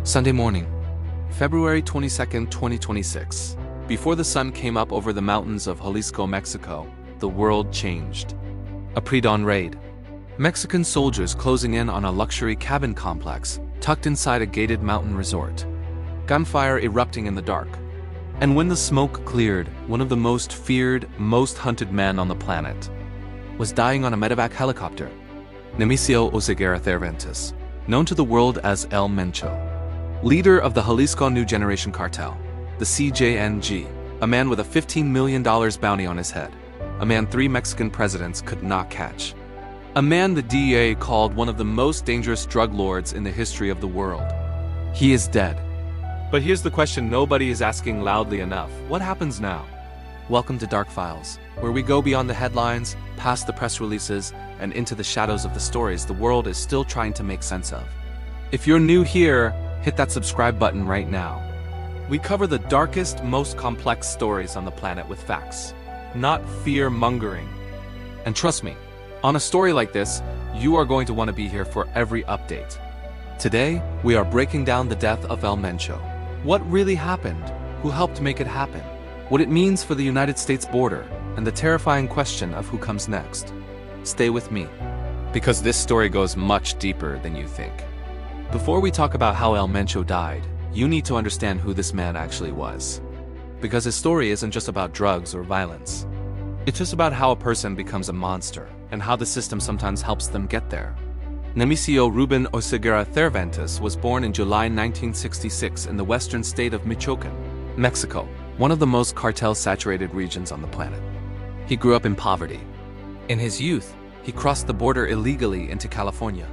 Sunday morning, February 22nd, 2026. Before the sun came up over the mountains of Jalisco, Mexico, the world changed. A pre-dawn raid. Mexican soldiers closing in on a luxury cabin complex tucked inside a gated mountain resort. Gunfire erupting in the dark. And when the smoke cleared, one of the most feared, most hunted men on the planet was dying on a medevac helicopter. Nemesio Oseguera Cervantes, known to the world as El Mencho, leader of the Jalisco New Generation Cartel, the CJNG, a man with a $15 million bounty on his head, a man 3 Mexican presidents could not catch, a man the DEA called one of the most dangerous drug lords in the history of the world. He is dead. But here's the question nobody is asking loudly enough. What happens now? Welcome to Dark Files, where we go beyond the headlines, past the press releases, and into the shadows of the stories the world is still trying to make sense of. If you're new here, hit that subscribe button right now. We cover the darkest, most complex stories on the planet with facts, not fear-mongering. And trust me, on a story like this, you are going to want to be here for every update. Today, we are breaking down the death of El Mencho. What really happened? Who helped make it happen? What it means for the United States border, and the terrifying question of who comes next. Stay with me, because this story goes much deeper than you think. Before we talk about how El Mencho died, you need to understand who this man actually was. Because his story isn't just about drugs or violence. It's just about how a person becomes a monster, and how the system sometimes helps them get there. Nemesio Ruben Oseguera Cervantes was born in July 1966 in the western state of Michoacan, Mexico, one of the most cartel-saturated regions on the planet. He grew up in poverty. In his youth, he crossed the border illegally into California.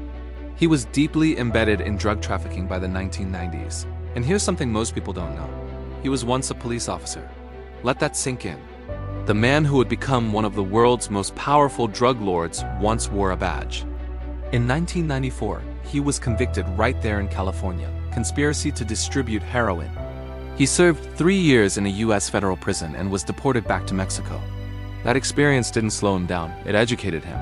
He was deeply embedded in drug trafficking by the 1990s. And here's something most people don't know. He was once a police officer. Let that sink in. The man who would become one of the world's most powerful drug lords once wore a badge. In 1994, he was convicted right there in California, conspiracy to distribute heroin. He served 3 years in a U.S. federal prison and was deported back to Mexico. That experience didn't slow him down, it educated him.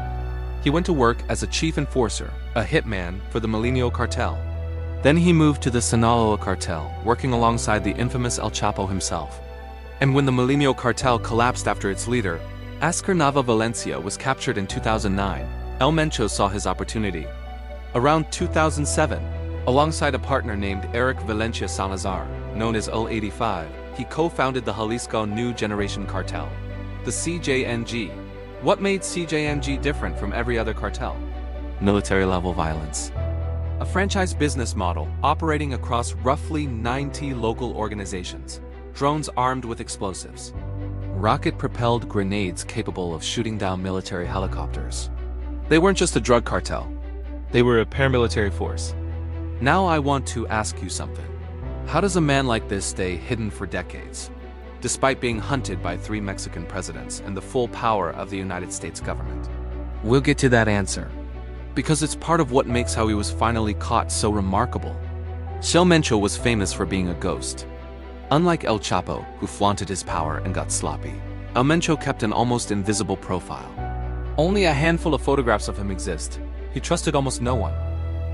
He went to work as a chief enforcer, a hitman for the Misinformation Cartel. Then he moved to the Sinaloa Cartel, working alongside the infamous El Chapo himself. And when the Misinformation Cartel collapsed after its leader, Oscar Nava Valencia was captured in 2009, El Mencho saw his opportunity. Around 2007, alongside a partner named Eric Valencia Salazar, known as O85, he co-founded the Jalisco New Generation Cartel, the CJNG. What made CJNG different from every other cartel? Military-level violence. A franchise business model operating across roughly 90 local organizations. Drones armed with explosives. Rocket-propelled grenades capable of shooting down military helicopters. They weren't just a drug cartel. They were a paramilitary force. Now I want to ask you something. How does a man like this stay hidden for decades, despite being hunted by 3 Mexican presidents and the full power of the United States government? We'll get to that answer, because it's part of what makes how he was finally caught so remarkable. El Mencho was famous for being a ghost. Unlike El Chapo, who flaunted his power and got sloppy, El Mencho kept an almost invisible profile. Only a handful of photographs of him exist. He trusted almost no one.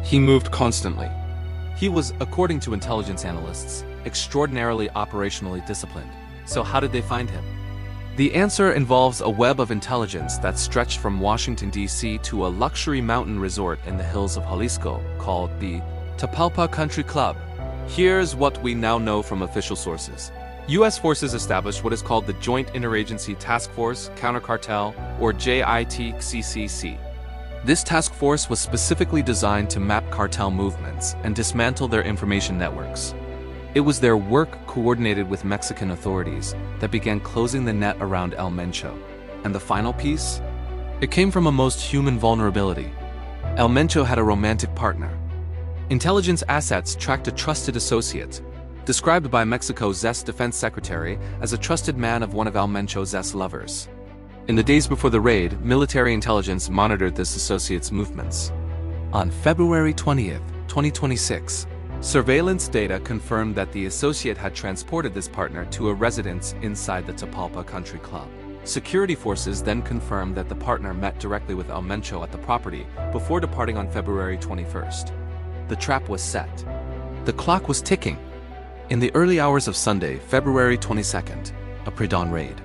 He moved constantly. He was, according to intelligence analysts, extraordinarily operationally disciplined. So how did they find him? The answer involves a web of intelligence that stretched from Washington, D.C. to a luxury mountain resort in the hills of Jalisco called the Tapalpa Country Club. Here's what we now know from official sources. U.S. forces established what is called the Joint Interagency Task Force Counter-Cartel, or JITCCC. This task force was specifically designed to map cartel movements and dismantle their information networks. It was their work coordinated with Mexican authorities that began closing the net around El Mencho. And the final piece? It came from a most human vulnerability. El Mencho had a romantic partner. Intelligence assets tracked a trusted associate, described by Mexico's U.S. Defense Secretary as a trusted man of one of El Mencho's U.S. lovers. In the days before the raid, military intelligence monitored this associate's movements. On February 20th, 2026, surveillance data confirmed that the associate had transported this partner to a residence inside the Tapalpa Country Club. Security forces then confirmed that the partner met directly with El Mencho at the property before departing on February 21st. The trap was set. The clock was ticking. In the early hours of Sunday, February 22nd, a pre-dawn raid.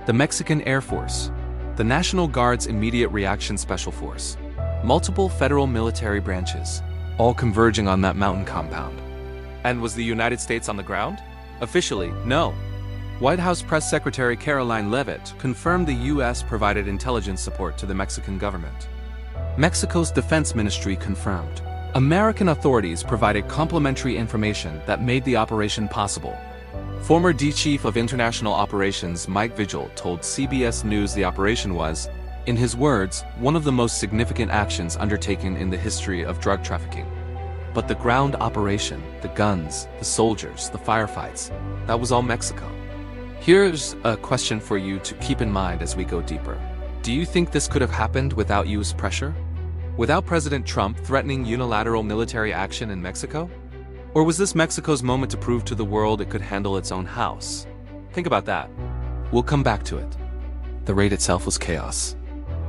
The Mexican Air Force, the National Guard's Immediate Reaction Special Force, multiple federal military branches, all converging on that mountain compound. And was the United States on the ground? Officially, no. White House Press Secretary Caroline Leavitt confirmed the U.S. provided intelligence support to the Mexican government. Mexico's Defense Ministry confirmed. American authorities provided complementary information that made the operation possible. Former Chief of International Operations Mike Vigil told CBS News the operation was, in his words, one of the most significant actions undertaken in the history of drug trafficking. But the ground operation, the guns, the soldiers, the firefights, that was all Mexico. Here's a question for you to keep in mind as we go deeper. Do you think this could have happened without U.S. pressure? Without President Trump threatening unilateral military action in Mexico? Or was this Mexico's moment to prove to the world it could handle its own house? Think about that. We'll come back to it. The raid itself was chaos.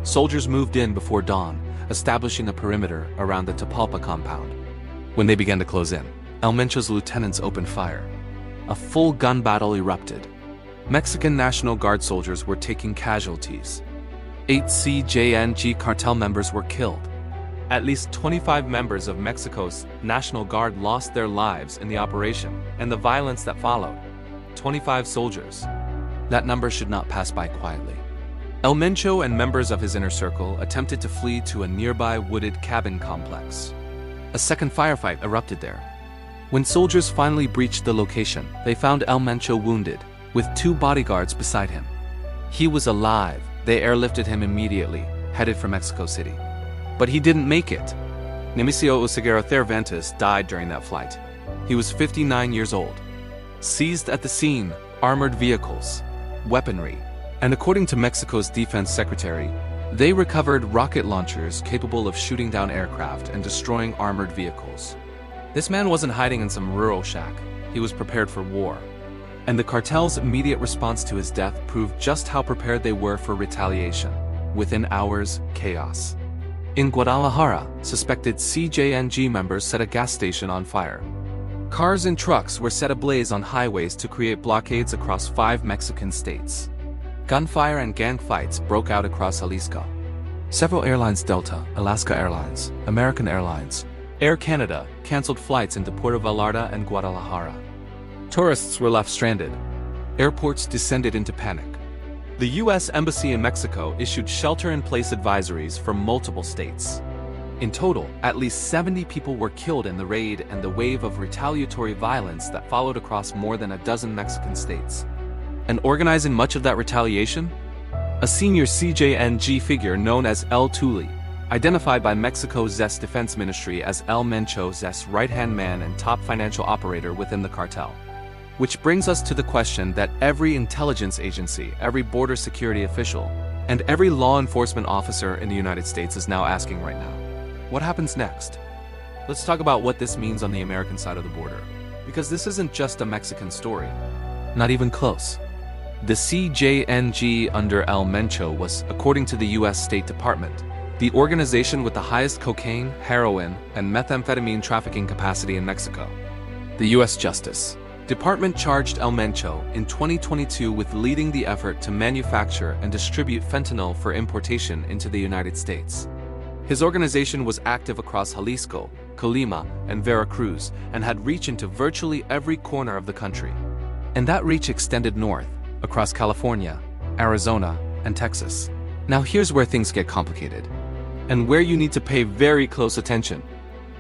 Soldiers moved in before dawn, establishing a perimeter around the Tapalpa compound. When they began to close in, El Mencho's lieutenants opened fire. A full gun battle erupted. Mexican National Guard soldiers were taking casualties. 8 CJNG cartel members were killed. At least 25 members of Mexico's National Guard lost their lives in the operation and the violence that followed. 25 soldiers. That number should not pass by quietly. El Mencho and members of his inner circle attempted to flee to a nearby wooded cabin complex. A second firefight erupted there. When soldiers finally breached the location, they found El Mencho wounded, with 2 bodyguards beside him. He was alive. They airlifted him immediately, headed for Mexico City. But he didn't make it. Nemesio Oseguera Cervantes died during that flight. He was 59 years old. Seized at the scene, armored vehicles, weaponry, and according to Mexico's defense secretary, they recovered rocket launchers capable of shooting down aircraft and destroying armored vehicles. This man wasn't hiding in some rural shack. He was prepared for war. And the cartel's immediate response to his death proved just how prepared they were for retaliation. Within hours, chaos. In Guadalajara, suspected CJNG members set a gas station on fire. Cars and trucks were set ablaze on highways to create blockades across 5 Mexican states. Gunfire and gang fights broke out across Jalisco. Several airlines, Delta, Alaska Airlines, American Airlines, Air Canada, canceled flights into Puerto Vallarta and Guadalajara. Tourists were left stranded. Airports descended into panic. The U.S. Embassy in Mexico issued shelter-in-place advisories for multiple states. In total, at least 70 people were killed in the raid and the wave of retaliatory violence that followed across more than a dozen Mexican states. And organizing much of that retaliation? A senior CJNG figure known as El Tuli, identified by Mexico's U.S. Defense Ministry as El Mencho's U.S. right-hand man and top financial operator within the cartel. Which brings us to the question that every intelligence agency, every border security official, and every law enforcement officer in the United States is now asking right now. What happens next? Let's talk about what this means on the American side of the border. Because this isn't just a Mexican story. Not even close. The CJNG under El Mencho was, according to the U.S. State Department, the organization with the highest cocaine, heroin, and methamphetamine trafficking capacity in Mexico. The U.S. Justice Department charged El Mencho in 2022 with leading the effort to manufacture and distribute fentanyl for importation into the United States. His organization was active across Jalisco, Colima, and Veracruz and had reach into virtually every corner of the country. And that reach extended north, across California, Arizona, and Texas. Now here's where things get complicated, and where you need to pay very close attention.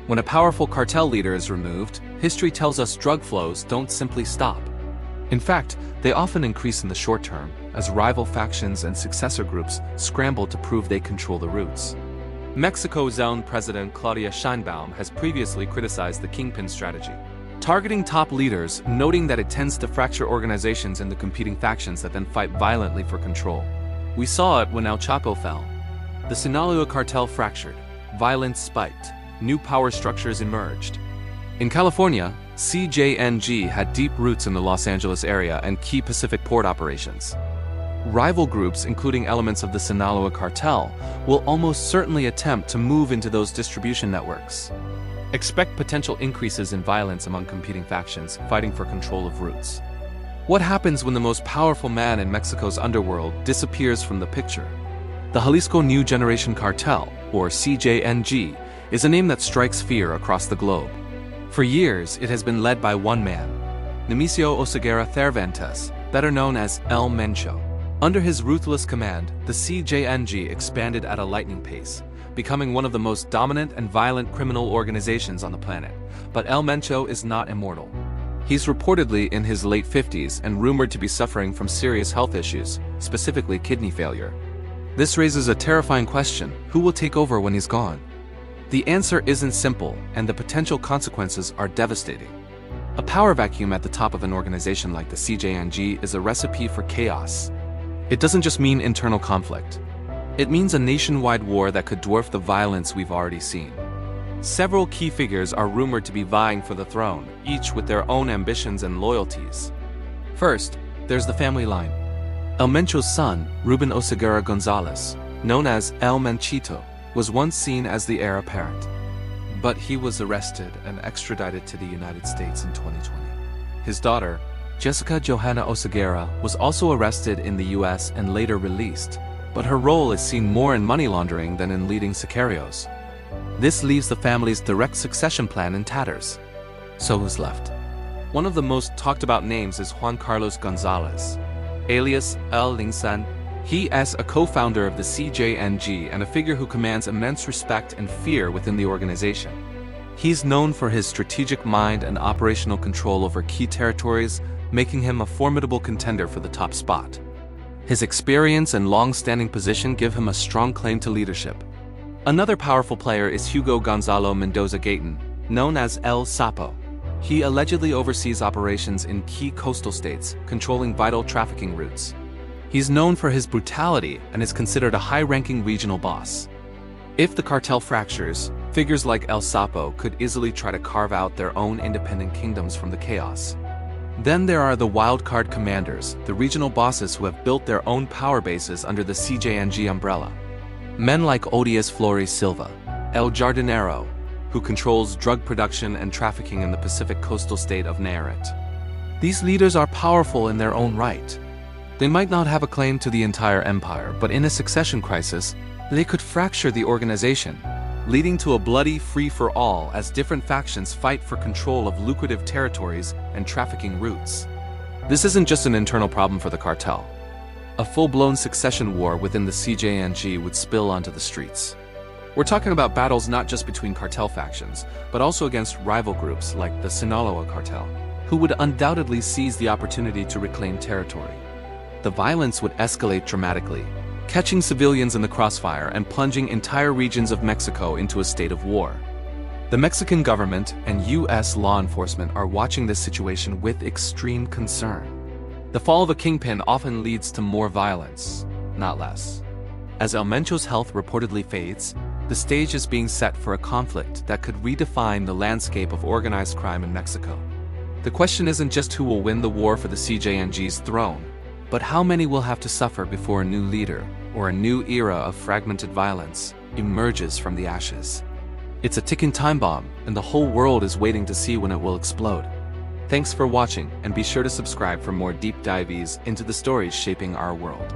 When a powerful cartel leader is removed, history tells us drug flows don't simply stop. In fact, they often increase in the short term, as rival factions and successor groups scramble to prove they control the routes. Mexico's own President Claudia Sheinbaum has previously criticized the kingpin strategy, targeting top leaders, noting that it tends to fracture organizations into competing factions that then fight violently for control. We saw it when El Chapo fell. The Sinaloa cartel fractured, violence spiked, new power structures emerged. In California, CJNG had deep roots in the Los Angeles area and key Pacific port operations. Rival groups, including elements of the Sinaloa cartel, will almost certainly attempt to move into those distribution networks. Expect potential increases in violence among competing factions fighting for control of routes. What happens when the most powerful man in Mexico's underworld disappears from the picture? The Jalisco New Generation Cartel, or CJNG, is a name that strikes fear across the globe. For years, it has been led by one man, Nemesio Oseguera Cervantes, better known as El Mencho. Under his ruthless command, the CJNG expanded at a lightning pace, becoming one of the most dominant and violent criminal organizations on the planet. But El Mencho is not immortal. He's reportedly in his late 50s and rumored to be suffering from serious health issues, specifically kidney failure. This raises a terrifying question: who will take over when he's gone? The answer isn't simple, and the potential consequences are devastating. A power vacuum at the top of an organization like the CJNG is a recipe for chaos. It doesn't just mean internal conflict. It means a nationwide war that could dwarf the violence we've already seen. Several key figures are rumored to be vying for the throne, each with their own ambitions and loyalties. First, there's the family line. El Mencho's son, Ruben Oseguera Gonzalez, known as El Menchito, was once seen as the heir apparent. But he was arrested and extradited to the United States in 2020. His daughter, Jessica Johanna Oseguera, was also arrested in the U.S. and later released, but her role is seen more in money laundering than in leading sicarios. This leaves the family's direct succession plan in tatters. So who's left? One of the most talked about names is Juan Carlos Gonzalez, alias El Lingsan. He is a co-founder of the CJNG and a figure who commands immense respect and fear within the organization. He's known for his strategic mind and operational control over key territories, making him a formidable contender for the top spot. His experience and long-standing position give him a strong claim to leadership. Another powerful player is Hugo Gonzalo Mendoza Gayton, known as El Sapo. He allegedly oversees operations in key coastal states, controlling vital trafficking routes. He's known for his brutality and is considered a high-ranking regional boss. If the cartel fractures, figures like El Sapo could easily try to carve out their own independent kingdoms from the chaos. Then there are the wildcard commanders, the regional bosses who have built their own power bases under the CJNG umbrella. Men like Odious Flores Silva, El Jardinero, who controls drug production and trafficking in the Pacific coastal state of Nayarit. These leaders are powerful in their own right. They might not have a claim to the entire empire, but in a succession crisis, they could fracture the organization, leading to a bloody free-for-all as different factions fight for control of lucrative territories and trafficking routes. This isn't just an internal problem for the cartel. A full-blown succession war within the CJNG would spill onto the streets. We're talking about battles not just between cartel factions, but also against rival groups like the Sinaloa cartel, who would undoubtedly seize the opportunity to reclaim territory. The violence would escalate dramatically, catching civilians in the crossfire and plunging entire regions of Mexico into a state of war. The Mexican government and U.S. law enforcement are watching this situation with extreme concern. The fall of a kingpin often leads to more violence, not less. As El Mencho's health reportedly fades, the stage is being set for a conflict that could redefine the landscape of organized crime in Mexico. The question isn't just who will win the war for the CJNG's throne, but how many will have to suffer before a new leader, or a new era of fragmented violence, emerges from the ashes. It's a ticking time bomb, and the whole world is waiting to see when it will explode. Thanks for watching, and be sure to subscribe for more deep dives into the stories shaping our world.